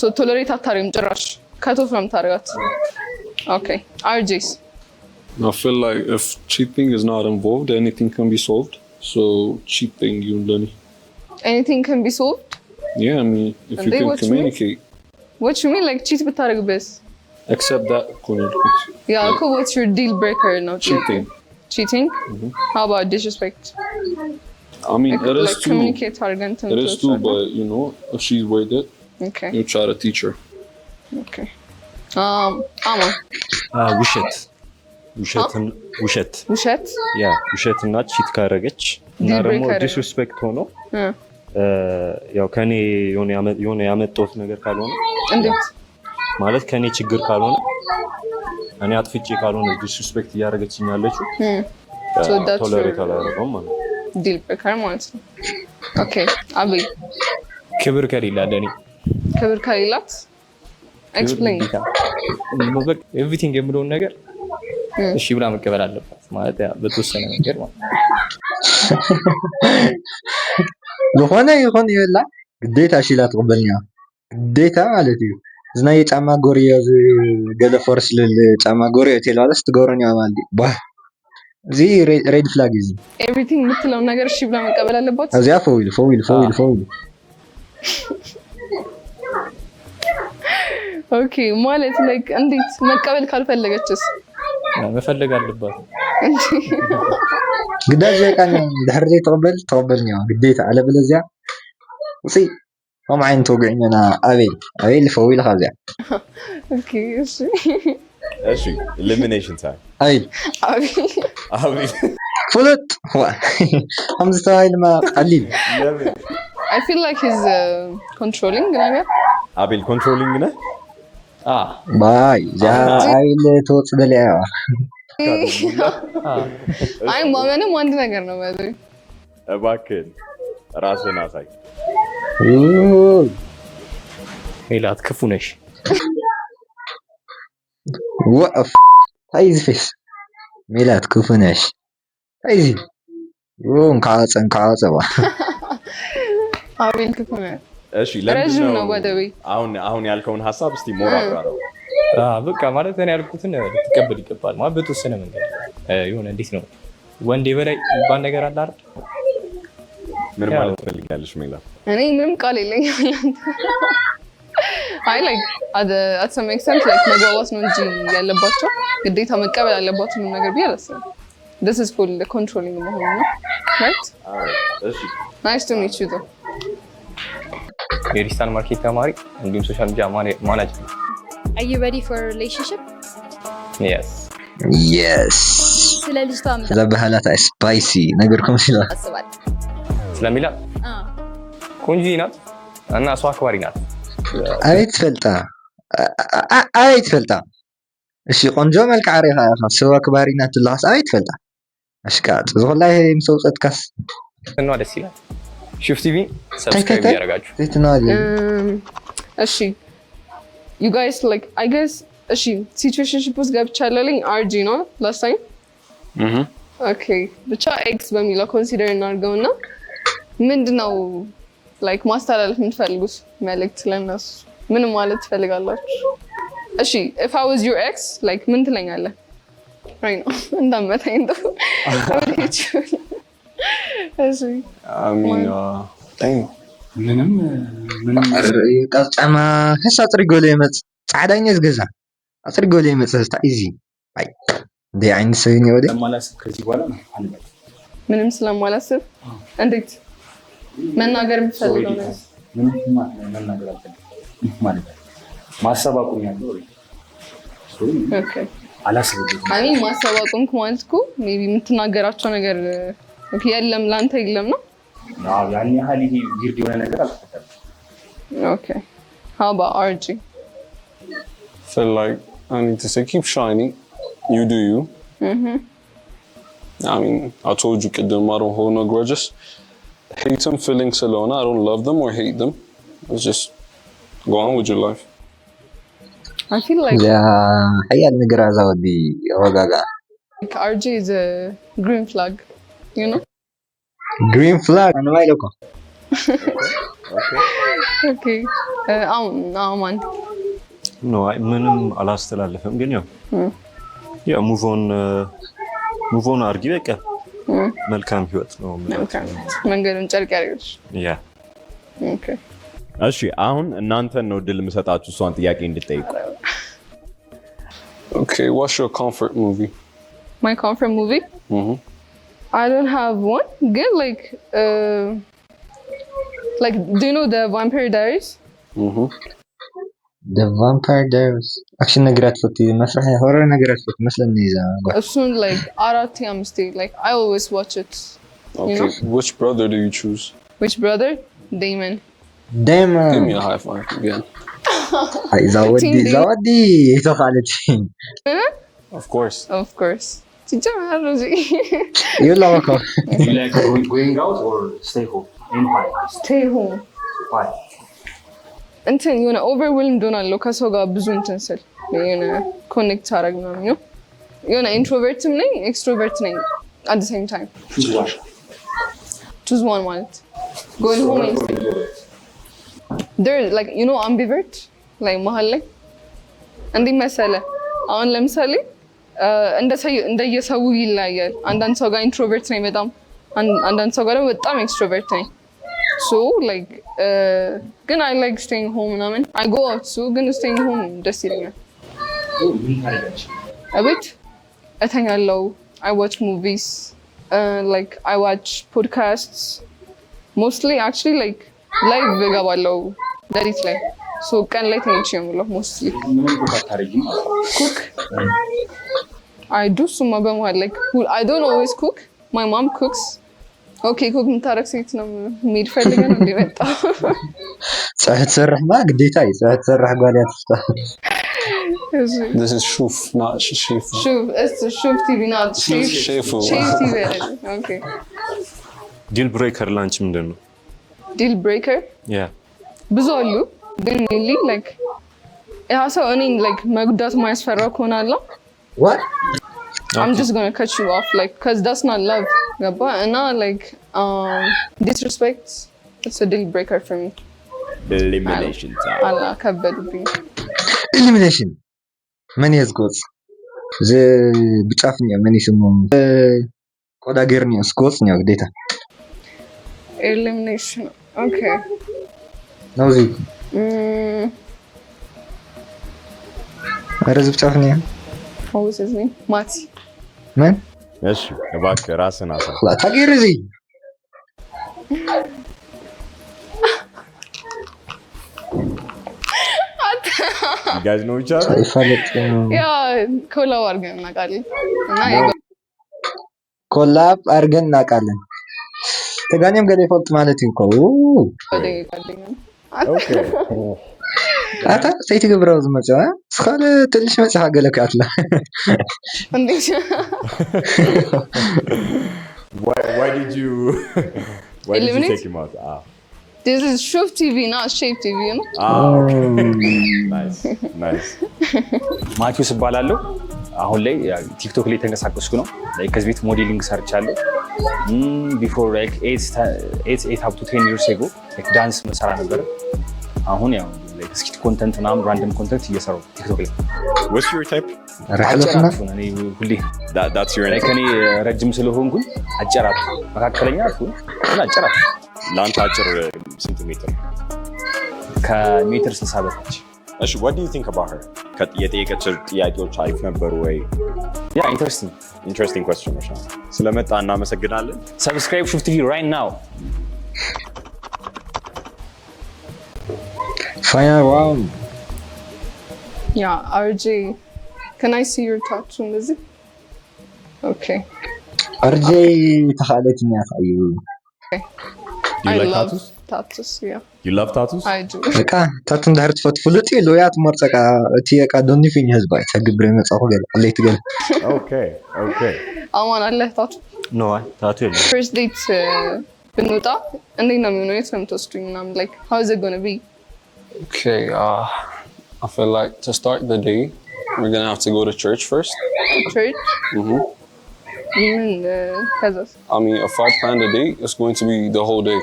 so tolerate አታሪም ጭራሽ ከቶፍ ነው የምታረጋት okay RJs I feel like if cheating is not involved, anything can be solved. So cheating, you learn. Anything can be solved? Yeah, I mean, if And you they can what you communicate. What you mean, like cheat بتعرف بس? Except that, yeah, cool. What's your deal breaker? No cheating. Cheating? How about disrespect? I mean, like, it is like too. communicate arrogant. It is too, but you know, if she's worth it, okay, you try to teach her. Okay. Ama. ውሸት ውሸት ያ ውሸትና ቺት ካረገች እና ደግሞ ዲስሪስፔክት ሆኖ ያው ከኔ የሆነ ያመጣሁት ነገር ካልሆነ እንዴት ማለት ከኔ ችግር ካልሆነ እኔ አጥፍቼ ካልሆነ ዲስሪስፔክት እያደረገችኝ ያለችው ቶለሬት አላደርገውም ማለት ነው ዲል ብሬከር ማለት ነው ኦኬ አቤል ክብር ከሌላት ለኔ ክብር ከሌላት ኤክስፕሌን ኤቭሪቲንግ የምለውን ነገር እሺ ብላ መቀበል አለባት ማለት ያ በተወሰነ ነገር ማለት ይሆነ ይላ ግዴታ ሽላ ተቀበልኛ ግዴታ ማለት እዩ ዝና የጫማ ጎሪያ ገለ ፎርስ ለጫማ ጎሪያ ተላላስ ትጎረኛ ማለት ባ እዚ ሬድ ፍላግ እዚ ኤቭሪቲንግ የምትለው ነገር እሺ ብላ መቀበል አለባት አዚያ ፎይል ኦኬ ማለት ላይክ እንዴት መቀበል ካልፈለገችስ መፈለግ አለባት ግዳጅ ያቃኝ ድህርዜ ተቀበልኛ ግዴታ አለበለዚያ ወሲ ማን ተወግኝና አቤል ፈውል ኸዚያ ኦኬ እሺ elimination time አቤል ፍሉጥ هم ستايل ما قليل I feel like he's controlling ነገር አቤል ኮንትሮሊንግ ነህ ባይ ያ አይል ተወጽደለያ አይ ማመንም አንድ ነገር ነው ማለት እባክህ ራስህን አሳይ ሜላት ክፉ ነሽ ወፍ ታይዝ ፌስ ሜላት ክፉ ነሽ ታይዝ ካጸባ አቤል ክፉ ነሽ እሺ ለምን አሁን ያልከውን ሐሳብ እስቲ ሞራ አብራራው በቃ ማለት እኔ ያልኩትን ልትቀበል ይገባል ማለት በተወሰነ መንገድ ይሁን እንዴት ነው ወንዴ በላይ ባል ነገር አለ አይደል ምን ማለት ትፈልጋለሽ ሜላት እኔ ምንም ቃል የለኝም I like at some extent like መግባባት ነው እንጂ ያለባቸው ግዴታ መቀበል አለባቸው ምን ነገር ቢያለስ this is for the controlling መሆኑ ነው right እሺ nice to meet you though የዲጂታል ማርኬት ተማሪ እንዲሁም ሶሻል ሚዲያ ማናጀር Are you ready for a relationship? Yes. ስለ ልጅቷ ዘበሃላት ስፓይሲ ነገርኩም ሲላ አስባል ስለሚላ ቆንጆ ናት እና እሷ አክባሪ ናት አይት ፈልጣ እሺ ቆንጆ መልክ አሪኻ ሰው አክባሪ ናት ለሐስ አይት ፈልጣ አሽቃጥ ዝኸላይ ምሰውጽትካስ ነው ደስ ይላል ሽፍት ቲቪ ሰብስክራይብ ያደርጋችሁ እሺ you guys like I guess እሺ situationship ውስጥ ገብቻለሁኝ RG ነው last time okay ብቻ ኤክስ በሚለው ኮንሲደር እናድርገውና ምንድነው like ማስተላለፍ የምትፈልጉት መልእክት ለነሱ ምን ማለት ትፈልጋላችሁ እሺ if I was your ex like ምን ትለኛለህ right now እንዳመታኝ እንደው እሺ I mean ምንም ቃጫማ ህሳ ጥሪጎለ ይመጽ ጻዳኛ ዝገዛ አጥሪጎለ ይመጽ ታይዚ አይ እንዴ አይን ሰኝ ወደ ለማላስብ ከዚህ በኋላ ነው አንበል ምንም ስለማላስብ እንዴት መናገር የምትፈልገው ነው ምንም መናገር አልፈልግም ማለት ነው ማሰብ አቁኛለሁ ኦኬ አላስብም አይ ማሰብ አቁምኩ ማለት እኮ ሜቢ የምትናገራቸው ነገር የለም ላንተ የለም ነው ያን ያህል ይሄ ዊርድ የሆነ ነገር አልተፈጠረም። Okay. How about RG? Feel like I need to say keep shining. You do you. I mean, I told you I don't hold no grudges. Hate them feelings alone. I don't love them or hate them. It's just go on with your life. I feel like حيال نقرا ودي وقاقا RG is a green flag, you know? green flag انا ما لكم Okay. Man. ኖ ምንም አላስተላለፈም ግን ያው ሙቭ ኦን አድርጊ በቃ መልካም ህይወት ነው መንገዱን ጨርቅ ያድርግልሽ። ያ ኦኬ እሺ አሁን እናንተን ነው ድል የምሰጣችሁ እሷን ጥያቄ እንድትጠይቁ። Okay, what's your comfort movie? My comfort movie? I don't have one. Good, like do you know the Vampire Diaries? The Vampire Diaries action نقرات فتي مسرح horror نقرات فتي مثلا نيزا soon like Arati Amsti, like I always watch it. Okay, you know? which brother do you choose? Which brother? Damon. Give me a high five again. هاي زودي يتوقعتي Of course. يلا وكو You like going out or stay home? Stay home. Why? እንትን የሆነ ኦቨርዌልምድ ሆናለሁ ከሰው ጋር ብዙ እንትን ስል የሆነ ኮኔክት አደረግ ምናምን ነው። የሆነ ኢንትሮቨርትም ነኝ ኤክስትሮቨርት ነኝ at the same time. Choose one ማለት going home and there like you know ambivert like መሀል ላይ እንዲህ መሰለህ አሁን ለምሳሌ እንደየሰው ይለያያል። አንዳንድ ሰው ጋር ኢንትሮቨርት ነኝ በጣም አንዳንድ ሰው ጋር ደግሞ በጣም ኤክስትሮቨርት ነኝ። So like ግን I like staying home ምናምን I go out so ግን staying home ደስ ይለኛል። እቤት እተኛለሁ። I watch movies like I watch podcasts mostly actually like live እገባለሁ ሌሊት ላይ so ቀን ላይ ተኝቼ ነው የምውለው mostly cook I do some በመሃል like I don't always cook my mom cooks. Okay, cook የምታረግ ሴት ነው የሚል ፈልገን እንደመጣ صحت تسرح ما قديتاي صحت تسرح قالي تفتا This is Shuf, not Shif. Shuf, it's Shuf TV, not Shif. Shifu. Shif TV. Okay. ዲል ብሬከር ላንች ምንድን ነው? Deal breaker? Yeah. ብዙ አሉ ግን mainly like ያ ሰው እኔን like መጉዳት ማያስፈራው ከሆነ አለ What? I'm just gonna cut you off like cause that's not love. ገባ እና like disrespect it's a deal breaker for me. Elimination time. አላ ከበድብኝ Elimination. من يزقوز زي بتعرفني من يسمون قدا غيرني سكوز نيو ديتا elimination. Okay. نوزي رز بتعرفني What was his name? Mati. من እሺ እባክህ ራስን አሳ لا تغير زي You guys know each other? Yeah, ኮላብ አድርገን እናውቃለን እና ኮላብ አድርገን እናውቃለን። ተጋኔም ገሌ ፎልት ማለት እንኮ ኦኬ አታ ሰይት ግብረው ዝመጻ ስኻለ ትንሽ መጽሐ ገለክ አትላ Why did you Eliminate? take him out? This is Shuf TV, not Shape TV, you know? Nice. ማቲዩስ እባላለሁ። አሁን ላይ ቲክቶክ ላይ ተንቀሳቀስኩ ነው። ከዚህ ቤት ሞዴሊንግ ሰርቻለሁ። ቢፎር ላይክ 8 up to 10 years ago ዳንስ መሰራ ነበር። አሁን ያው ስኪት ኮንተንት ምናምን ራንደም ኮንተንት እየሰራሁ ቲክቶክ ላይ። What's your type? ረሐለትና እኔ ሁሌ That's your ላይክ እኔ ረጅም ስለሆንኩኝ አጭራት መካከለኛ አትሁን እና አጭራት ለአንተ አጭር ስንት ሜትር? ከሜትር 60 በታች። እሺ what do you think about her? የጠየቀችው ጥያቄዎች አሪፍ ነበሩ ወይ? ያ interesting questions ነው። ስለመጣ እናመሰግናለን። Subscribe Shuf TV right now. Final round. Yeah, RJ. Can I see your tattoo, Lizzie? Okay. RJ تخالتني يا خيو. Okay. Do you I like love tattoos? tattoos, yeah. You love tattoos? I do. በቃ ታቱ እንዳህር ትፈትፍሉጥ ሎያ ትመርፀቃ እቲ በቃ ዶኒ ፊኝ ህዝባ ተግብረ መጻሁ ገለ ለይት ገለ Okay. አማን አለ ታቱ? No, ታቱ የለም። First date ብንወጣ እንዴት ነው የሚሆነው? የት ነው የምትወስዱኝ? ምናምን like how is it gonna be? Okay, I feel like to start the day, we're gonna have to go to church first. Church? ከዛስ? I mean, if I plan the day, it's going to be the whole day.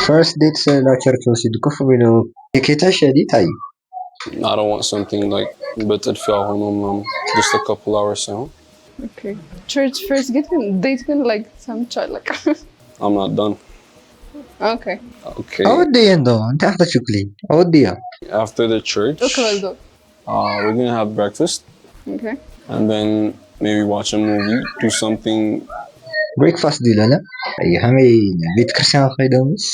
ፈርስት ዴት ለቸርች ወሲድ ኩፍ ብለው የኬታሽ ዲታይ I don't want something like በጥድፊያ ሆኖ ምናምን just a couple hours so. Okay. Church first date ግን like ሰምቻለሁ። I'm not done. Okay. أودي يندو أنت أخذ شكلي أوديها. After the church, we're gonna have breakfast. Okay. And then maybe watch a movie, do something. Breakfast دي لا أي همي بيت كريستيان خيدومس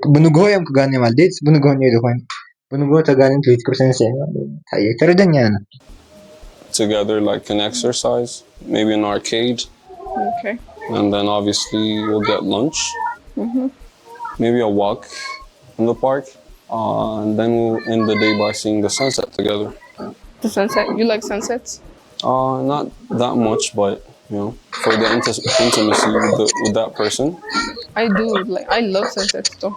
بنوجو يوم كجاني مال ديت بنوجو نيجي هون بنوجو تجاني بيت كريستيان سين هاي تردني أنا. Together like an exercise, maybe an arcade. Okay. And then obviously we'll get lunch. Maybe a walk in the park. And then we'll end the day by seeing the sunset together. The sunset? You like sunsets? Not that much, but you know, for the intimacy with that person. I do. Like I love sunsets though.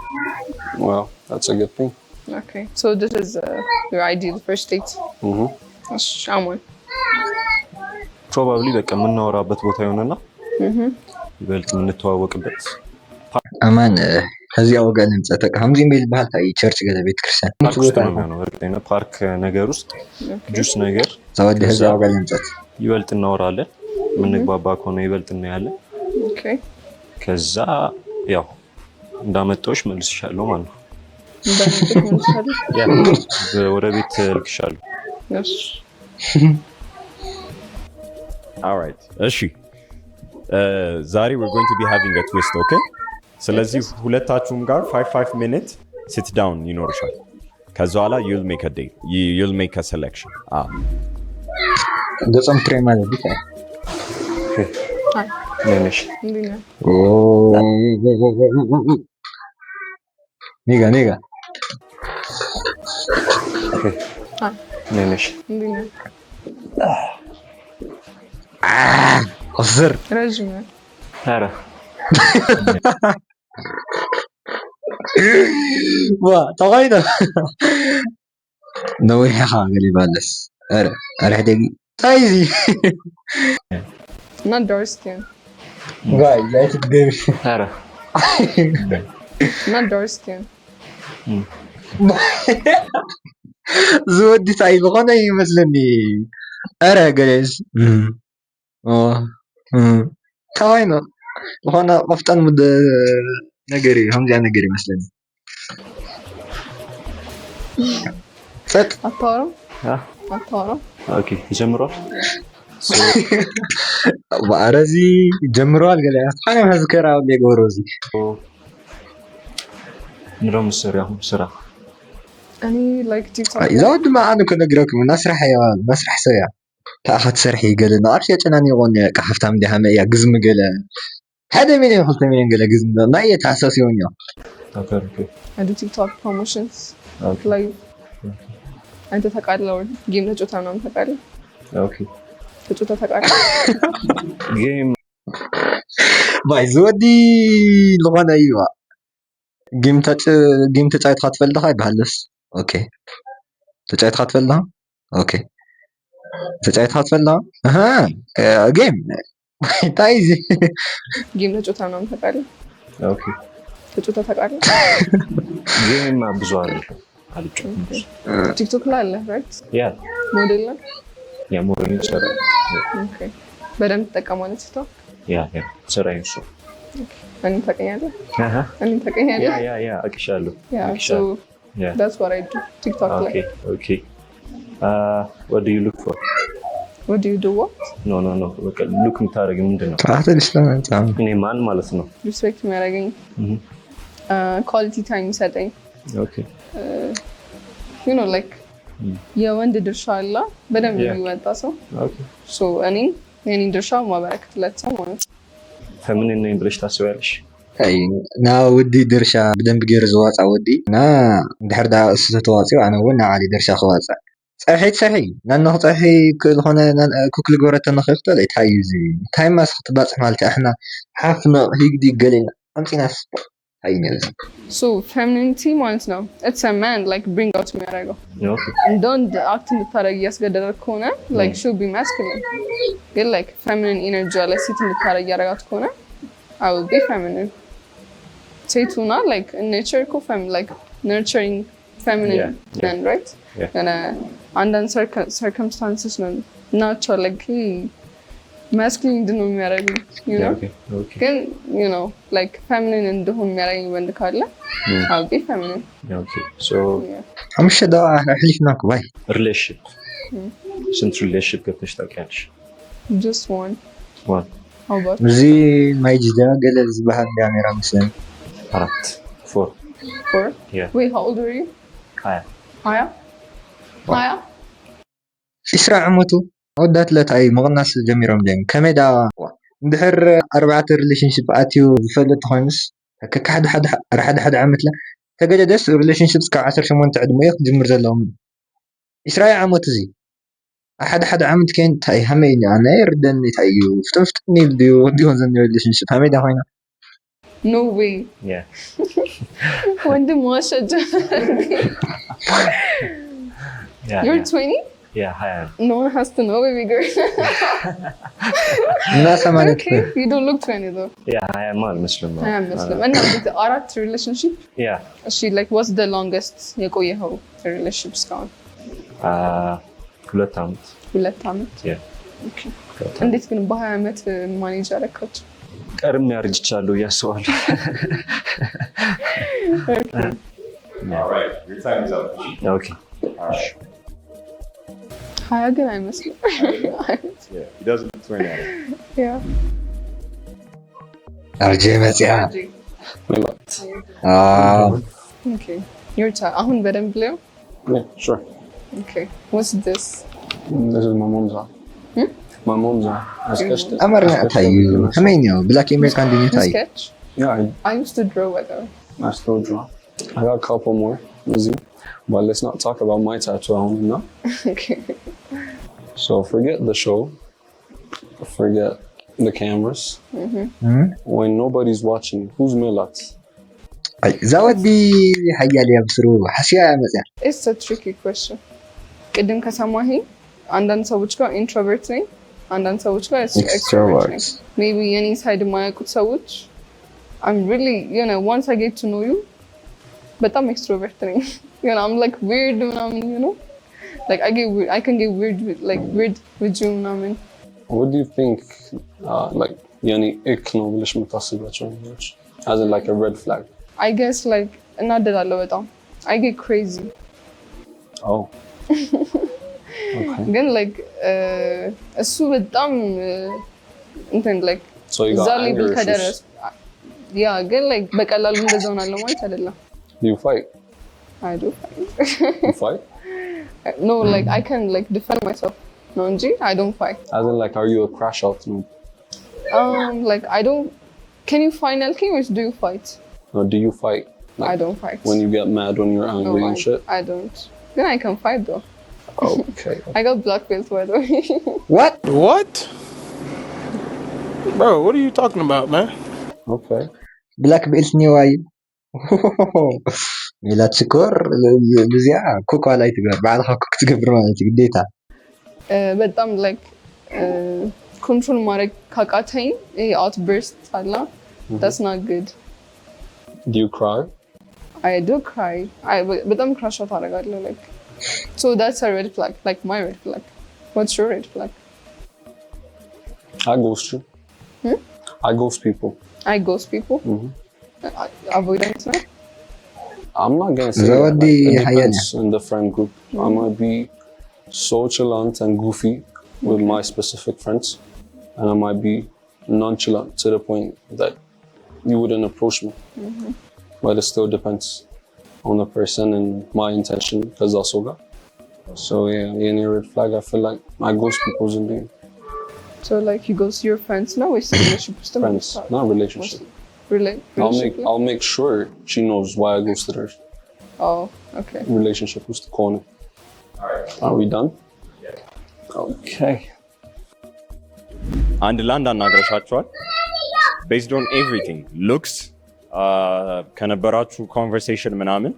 Well, that's a good thing. Okay. So this is your ideal first date. Shaman. ፕሮባብሊ በቃ የምናወራበት ቦታ ይሆንና ይበልጥ የምንተዋወቅበት አማን ከዚህ አወጋ ለምጸተක ሀምዚ ሚል ባህል ታይ ቸርች ገለ ቤት ክርስቲያን ፓርክ ነገር ውስጥ ጁስ ነገር ዘወደ ከዚህ አወጋ ለምጸት ይበልጥ እናወራለን የምንግባባ ከሆነ ይበልጥ እናያለን ኦኬ ከዛ ያው እንዳመጣሁሽ መልስሻለሁ ማለት ነው ወደ ቤት ልክሻለሁ All right. እሺ ዛሬ we're going to be having a twist, okay? ስለዚህ ሁለታችሁም ጋር 5 minutes sit down ይኖርሻል። ከዛ በኋላ you'll make a selection. እንደዛም ትሬ ማለት ቢታይ ነሽ ኒጋ ነሽ قصر رجمة هذا وا طوينا نوي حاجه اللي بالس ارح دقي تايزي not dark skin guys لا تقدر هذا not dark skin زودي تعيب غنى يمثلني ارى جلس تاوينو هنا قفتان مد نجري هم جاي نجري مثلا ست أطارم اوكي جمرو وارزي جمرو الجلاس انا مذكرها ودي غوروزي نرم سرا اني لايك تيك توك اذا ود ما انا كنا نقراكم مسرح حيوان مسرح سيا تاخذ سرحي قال لنا عرفت يا يغون كحفتام دي هم يا قزم قال هذا مين يخلط مين قال قزم ما هي تاساس يونيو اوكي I do TikTok promotions live انت تقالوا جيم نجوتا نام تقال اوكي تجوتا تقال جيم باي زودي لغنا ايوا جيم تاعت خاطفل ده هاي بهلس اوكي تاعت خاطفل ده اوكي تاعت خاطفل ده اها جيم تايزي جيم نجوتا نام تقال اوكي تجوتا تقال جيم بزوار تيك توك لا لا رايت يا موديل يا موديل سرا اوكي بدل تتكلمون تيك توك يا سرا ينسو أنا تقيله أنا تقيله يا أكشالو so that's what I do TikTok okay what do you look for what do you do what no look متارج مندنا تعال الإسلام تعال إني مان مالسنا respect مراجعين quality time setting okay you know like يا وند درشة الله بدنا نبي وتاسو okay so أني درشة ما بركت لا تسمعون فمن إنه بلش تسويلش أي نا ودي درشة بدن بغير زواج ودي نا دحر دا ستواتي أنا ونا علي درشة خواتي صحيح لأنه صحيح كل هنا كل جورة نخفت لا يتحيزي تايم ما سخت بس مالتي إحنا حفنا هيك دي قلنا أنت ناس هاي ناس. So femininity means no. It's a man like bring out me arago. Okay. And don't act in the tarayas gadar kona like should be masculine. Get like feminine energy like sit in the tarayaragat kona. I will be feminine. Say tuna like in nature ko like nurturing feminine man, right? Yeah. And under circumstances not like masculine didn't marry, you know. Okay. Can you know like feminine and the home marrying when the Carla? I'll be feminine. Okay. So I'm sure that حلفنا كوي. relationship. Since relationship كيفاش تاكلش؟ Just one. One. How about? زي ما يجي ده قال زبها كاميرا مثلا. Alright. Four. Yeah. Wait, how old are you? Haya. إسراء عمتو ودات لتاي مغناس جميرهم دين كمدا دحر 4 ريليشنشيب اتيو بفلت خمس هكا حد عمتله تجددس ريليشنشيبس كا 10 8 عدمو جمر زلهم إسراء عمتو زي حد عمت كان تاي همين انا يردني تايو فتفتني ديون زن ريليشنشيب هميدا هنا. No way. Yeah. When the Moshe You're 20? Yeah, I am. No one has to know, baby girl. Okay, you don't look 20 though. Yeah, I am Muslim. I am Muslim. And now with the Arat relationship? Yeah. She like what's the longest يقويها relationships gone? 2 عمت. 2 عمت? Yeah. Okay. እንዴት ግን በ20 ዓመት ማኔጅ አደረካችሁ? ቀርም ያርጅቻለሁ እያስባለሁ። All right, your time is up. Okay. All right. ሀያ ግን አይመስልም። Yeah, he doesn't look 20 at it. Yeah. አርጄ መጽያ Okay. Your turn. አሁን በደንብ ለው? Yeah, sure. Okay. What's this? This is my mom's house. My mom's house. I sketched it. أمرنا تايو همينيو بلاك أمريكان ديني You تايو. sketch? Yeah, I used to draw with her. I still draw. I got a couple more, easy. But let's not talk about my tattoo only now. Okay. So forget the show. Forget the cameras. When nobody's watching, who's Milat? زودي حيا لي بسرو حسيا مزيان. It's a tricky question. ቅድም ከሰማኸኝ አንዳንድ ሰዎች ጋር ኢንትሮቨርት ነኝ፣ አንዳንድ ሰዎች ጋር ኤክስትሮቨርት ነኝ። ሜቢ የኔ ሳይድ የማያውቁት ሰዎች I'm really, you know, once I get to know you, በጣም ኤክስትሮቨርት ነኝ። You know, I'm like weird ምናምን, you know? Like I can get weird with you ምናምን. What do you think, like, yani ick ነው ብለሽ የምታስባቸው ነገሮች? As in like a red flag? I guess like እናደዳለሁ በጣም. I get crazy. Oh. Okay. ግን like እሱ በጣም እንትን like So you got anger issues? ከደረስ ያ ግን like በቀላሉ እንደዛ ሆናለሁ ማለት አይደለም። Do you fight? I do fight. You fight? No, like I can like defend myself. No, G, I don't fight. As in like, are you a crash out? No. Like I don't. Can you find LK or do you fight? No, do you fight? Like, I don't fight. When you get mad, when you're angry and shit? I don't. Then I can fight though. Okay. I got black belt by the way. What? Bro, what are you talking about, man? Okay. Black belt نواي. ميلاد شكور لزيا كوكو على يتقبر بعدها كوكو تقبر مالتي قديتها. በጣም like control ማድረግ ካቃተኝ ይሄ outburst አለ. That's not good. Do you cry? I do cry. በጣም crash out አደርጋለሁ like. So that's a red flag, like my red flag. What's your red flag? I ghost you. I ghost people. I ghost people? Avoidance, no? I'm not gonna say that. Like, it depends in the friend group. I might be so chillant and goofy with my specific friends, and I might be nonchalant to the point that you wouldn't approach me. But it still depends on the person and my intention, because also got. So yeah, any red flag, I feel like I ghost people's in being. So like you ghost your friends now? It's relationship? Friends, not relationship. I'll make sure she knows why I ghosted her. Oh, okay. Relationship was the corner. Are we done? Okay. አንድ ላንድ አናግረሻቸዋል based on everything looks ከነበራችሁ conversation ምናምን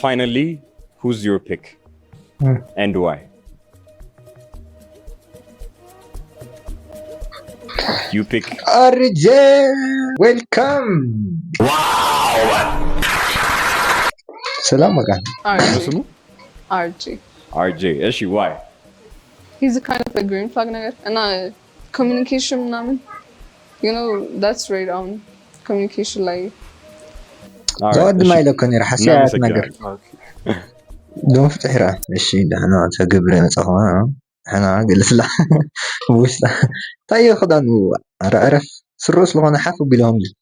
finally who's your pick and why? You pick RJ. Welcome. Wow. Salam again. RJ. Is she why? He's a kind of a green flag nigga. And communication namin. You know, that's right on communication like. زود ما يلوكني راح اسيات نقر. دون فتحرا الشيء ده انا تقبرين صخوان انا قلت لا وش لا طيب خدان عرف سروس لغنا حافو بلهم لي.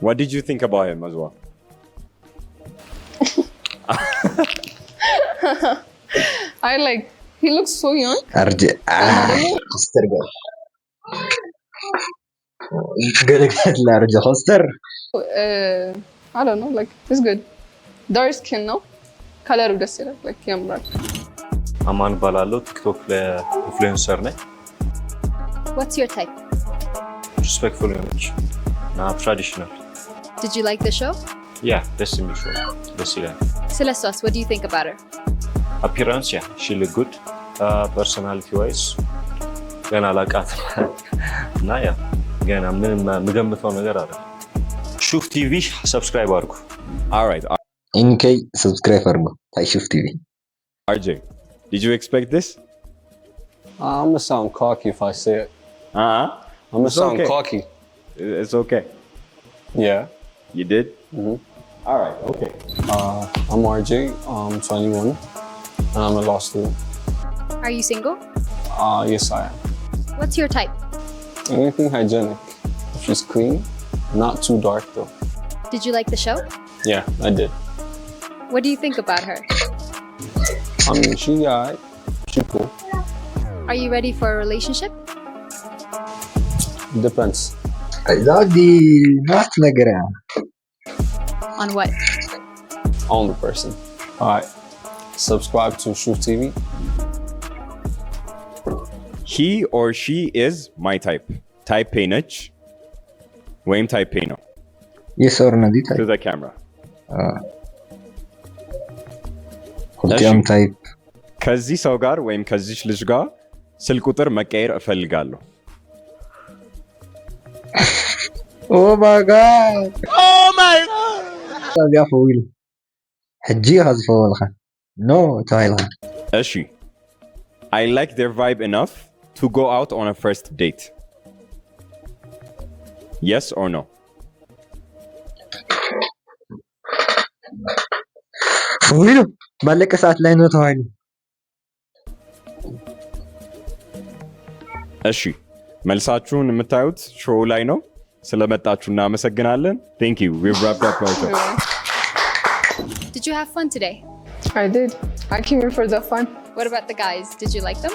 What did you think about him as well? I like he looks so young. ارجع استرجع قلت لا ارجع خستر. I don't know, like it's good. Dark skin, no? Color of the city, like yamra. አማን ባላለው ቲክቶክ ለኢንፍሉዌንሰር ነኝ። What's your type? Respectful image. Not traditional. Did you like the show? Yeah, ደስ የሚል show. ደስ ይላል። Celestos, what do you think about her? Appearance, yeah, she look good. Personality wise, ገና አላውቃትም እና ያ ገና ምንም የምገምተው ነገር አይደለም። ሹፍ ቲቪ ሰብስክራይብ አድርጉ። All right. ኢንኬ ሰብስክራይብ አድርጉ። ታይ ሹፍ ቲቪ. RJ, did you expect this? I'm gonna sound cocky if I say it. I'm gonna sound cocky. It's okay. Yeah. You did? All right, okay. I'm RJ, I'm 21, and I'm a law student. Are you single? Yes, I am. What's your type? Anything hygienic. She's clean, not too dark though. Did you like the show? Yeah, I did. What do you think about her? I mean, she alright. She cool. Are you ready for a relationship? Depends. زودي نوت نقرا. On what? On the person. Alright. Subscribe to Shuf TV. He or she is my type. Type ነች ወይም type ነው። Yes or no? Type. To the camera. ሁለቱም ታይፕ። ከዚህ ሰው ጋር ወይም ከዚች ልጅ ጋር ስልክ ቁጥር መቀየር እፈልጋለሁ። Oh my god. Oh my god. يا فويل. حجي هزفو لها. No تايلها. እሺ. I like their vibe enough to go out on a first date. Yes or no? فويل. ባለቀ ሰዓት ላይ ነው ተዋይሉ። እሺ መልሳችሁን የምታዩት ሾው ላይ ነው። ስለመጣችሁ እናመሰግናለን። Thank you. We've wrapped up our show. Did you have fun today? I did. I came here for the fun. What about the guys? Did you like them?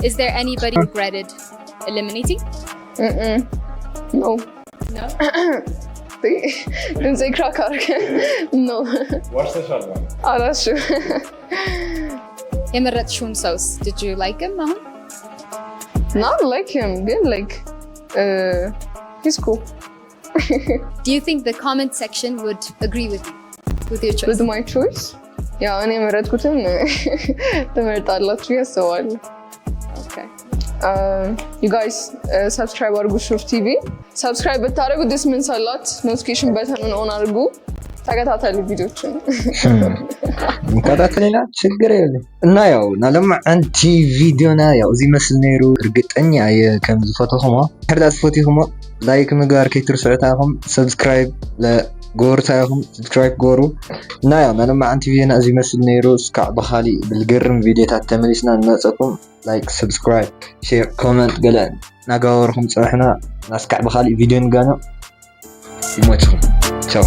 Is there anybody you regretted eliminating? No. No? Didn't say crack out. No. Watch the shot, man. Oh, that's true. የመረጥሽውን ሰውስ did you like him? Not like him, good like he's cool. Do you think the comment section would agree with you, with your choice? With my choice? Yeah, እኔ የመረጥኩትን ትመርጣላችሁ ያስባለሁ። Okay. You guys subscribe አድርጉ ሹፍ ቲቪ። subscribe ብታደርጉ this means a lot. notification button on አድርጉ። ተከታተሉ ቪዲዮችን እንከታተልና ችግር የለም እና ያው ናለማ አንቲ ቪዲዮና ያው እዚ መስል ነይሩ እርግጠኛ የከም ዝፈተኹሞ ሕዳስ ፎቲኹሞ ላይክ ምግባር ከይትርስዑታኹም ሰብስክራይብ ለጎርታኹም ሰብስክራይብ ጎሩ እና ያው ናለማ አንቲ ቪዲዮና እዚ መስል ነይሩ እስካዕ በኻሊ ብልግርም ቪዲዮታት ተመሊስና እንመፀኩም ላይክ ሰብስክራይብ ሼር ኮመንት ገለ ናጋወርኩም ፅሕና ናስካዕ በኻሊ ቪዲዮ ንጋኖ ይሞችኩም ቻው